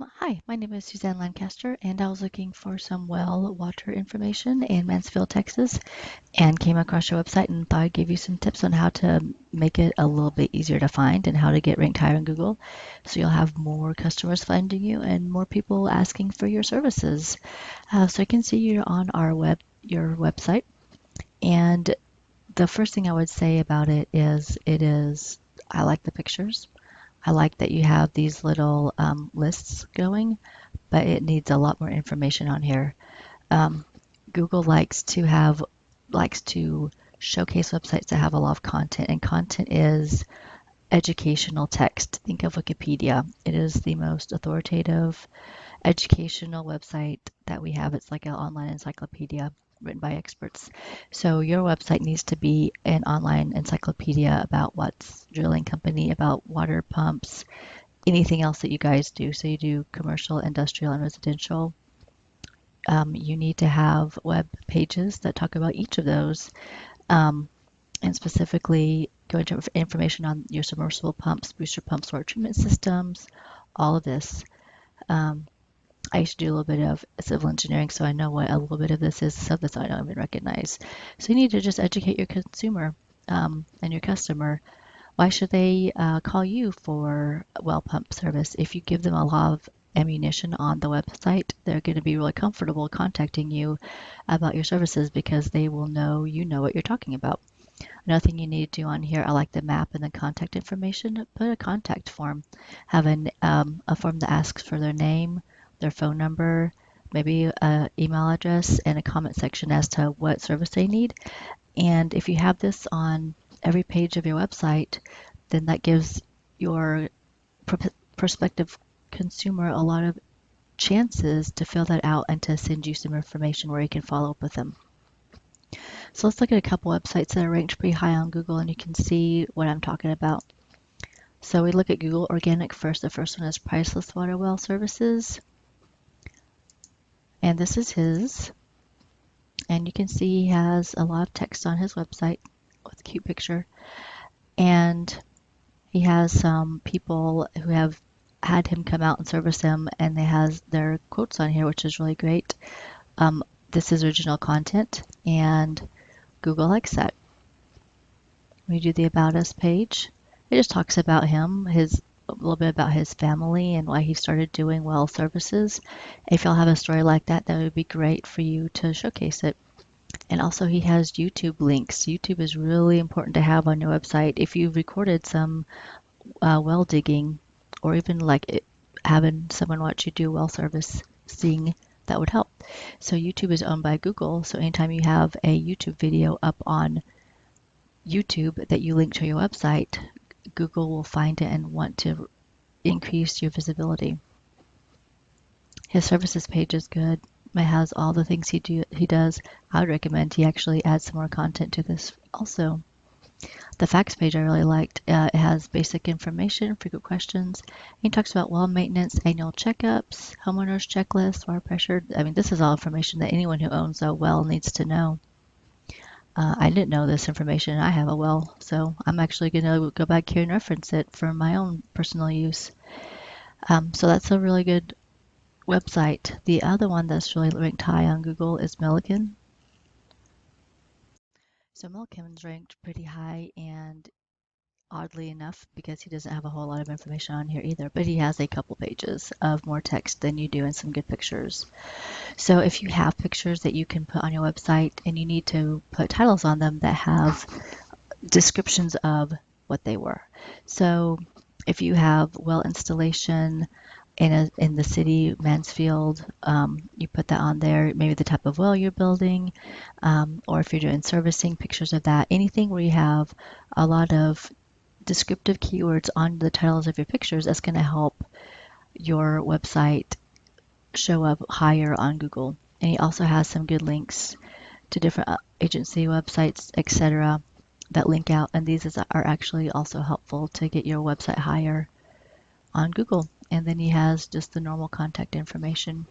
Hi, my name is Suzanne Lancaster, and I was looking for some well water information in Mansfield, Texas, and came across your website and thought I'd give you some tips on how to make it a little bit easier to find and how to get ranked higher in Google so you'll have more customers finding you and more people asking for your services. So I can see you're on your website, and the first thing I would say about it is I like the pictures. I like that you have these little lists going, but it needs a lot more information on here. Um, Google likes to showcase websites that have a lot of content, and content is educational text. Think of Wikipedia. It is the most authoritative educational website that we have. It's like an online encyclopedia written by experts. So your website needs to be an online encyclopedia about what's drilling company, about water pumps, anything else that you guys do. So you do commercial, industrial, and residential. You need to have web pages that talk about each of those, um, and specifically go into information on your submersible pumps, booster pumps, water treatment systems, all of this. Um, I used to do a little bit of civil engineering, so I know what a little bit of this is, stuff that I don't even recognize. So you need to just educate your consumer and your customer. Why should they call you for well pump service? If you give them a lot of ammunition on the website, they're going to be really comfortable contacting you about your services because they will know you know what you're talking about. Another thing you need to do on here, I like the map and the contact information. Put a contact form. Have a form that asks for their name, their phone number, maybe an email address, and a comment section as to what service they need. And if you have this on every page of your website, then that gives your prospective consumer a lot of chances to fill that out and to send you some information where you can follow up with them. So let's look at a couple websites that are ranked pretty high on Google and you can see what I'm talking about. So we look at Google Organic first. The first one is Priceless Water Well Services. And this is his. And you can see he has a lot of text on his website with a cute picture. And he has some people who have had him come out and service him, and they has their quotes on here, which is really great. This is original content, and Google likes that. We do the About Us page. It just talks about him, a little bit about his family and why he started doing well services. If y'all have a story like that, that would be great for you to showcase it. And also he has YouTube links. YouTube is really important to have on your website. If you've recorded some well digging, or even having someone watch you do well servicing, that would help. So YouTube is owned by Google, so anytime you have a YouTube video up on YouTube that you link to your website, Google will find it and want to increase your visibility. His services page is good. It has all the things he does. I would recommend he actually adds some more content to this also. The facts page I really liked. It has basic information, frequent questions. He talks about well maintenance, annual checkups, homeowners checklist, water pressure. I mean, this is all information that anyone who owns a well needs to know. I didn't know this information. I have a well, so I'm actually going to go back here and reference it for my own personal use. So that's a really good website. The other one that's really ranked high on Google is Milliken. So Milliken's ranked pretty high, and oddly enough, because he doesn't have a whole lot of information on here either, but he has a couple pages of more text than you do and some good pictures. So if you have pictures that you can put on your website and you need to put titles on them that have descriptions of what they were. So if you have well installation in the city, Mansfield, you put that on there, maybe the type of well you're building, or if you're doing servicing, pictures of that, anything where you have a lot of descriptive keywords on the titles of your pictures, that's going to help your website show up higher on Google. And he also has some good links to different agency websites, etc., that link out. And these are actually also helpful to get your website higher on Google. And then he has just the normal contact information.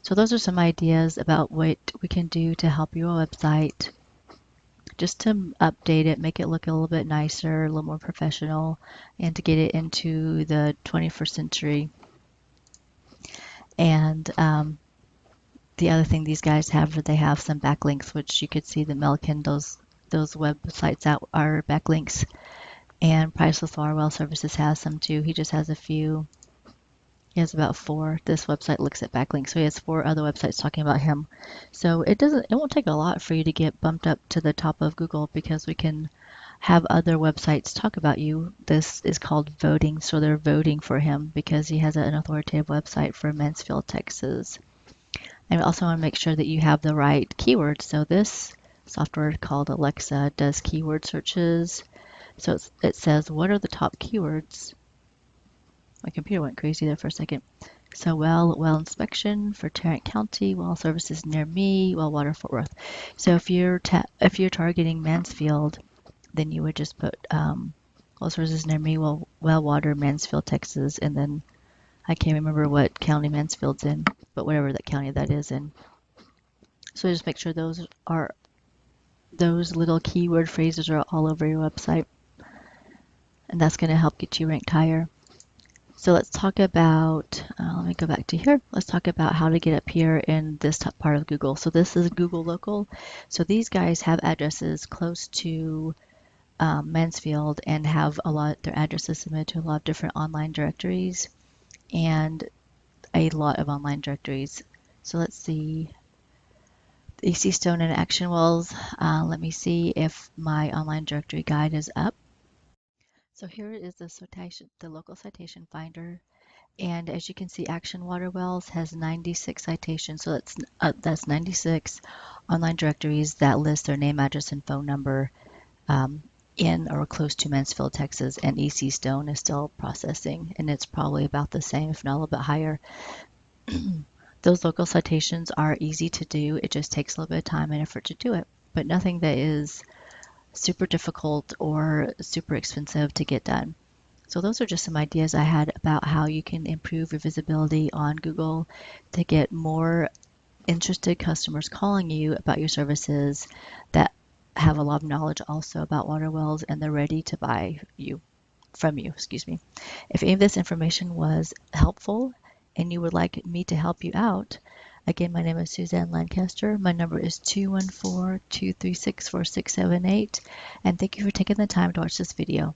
So those are some ideas about what we can do to help your website, just to update it, make it look a little bit nicer, a little more professional, and to get it into the 21st century. And the other thing these guys have, they have some backlinks, which you could see the Milliken, those websites that are backlinks. And Priceless Water Well Services has some too. He just has a few. He has about 4. This website looks at backlinks, so he has 4 other websites talking about him. So it won't take a lot for you to get bumped up to the top of Google because we can have other websites talk about you. This is called voting, so they're voting for him because he has an authoritative website for Mansfield, Texas. And we also want to make sure that you have the right keywords. So this software called Alexa does keyword searches. So it says, what are the top keywords? My computer went crazy there for a second. So well inspection for Tarrant County, well services near me, well water Fort Worth. So if you're targeting Mansfield, then you would just put well services near me, well water Mansfield, Texas, and then I can't remember what county Mansfield's in, but whatever that county that is in. So just make sure those little keyword phrases are all over your website, and that's going to help get you ranked higher. So let's talk about, let me go back to here. Let's talk about how to get up here in this top part of Google. So this is Google Local. So these guys have addresses close to Mansfield and have their addresses submitted to a lot of different online directories and a lot of online directories. So let's see, AC Stone and Action Wells. Let me see if my online directory guide is up. So here is the local citation finder. And as you can see, Action Water Wells has 96 citations. So that's 96 online directories that list their name, address, and phone number in or close to Mansfield, Texas. And EC Stone is still processing, and it's probably about the same, if not a little bit higher. Those local citations are easy to do. It just takes a little bit of time and effort to do it, but nothing that is super difficult or super expensive to get done. So those are just some ideas I had about how you can improve your visibility on Google to get more interested customers calling you about your services that have a lot of knowledge also about water wells and they're ready to buy from you, excuse me. If any of this information was helpful and you would like me to help you out, again, my name is Suzanne Lancaster. My number is 214-236-4678. And thank you for taking the time to watch this video.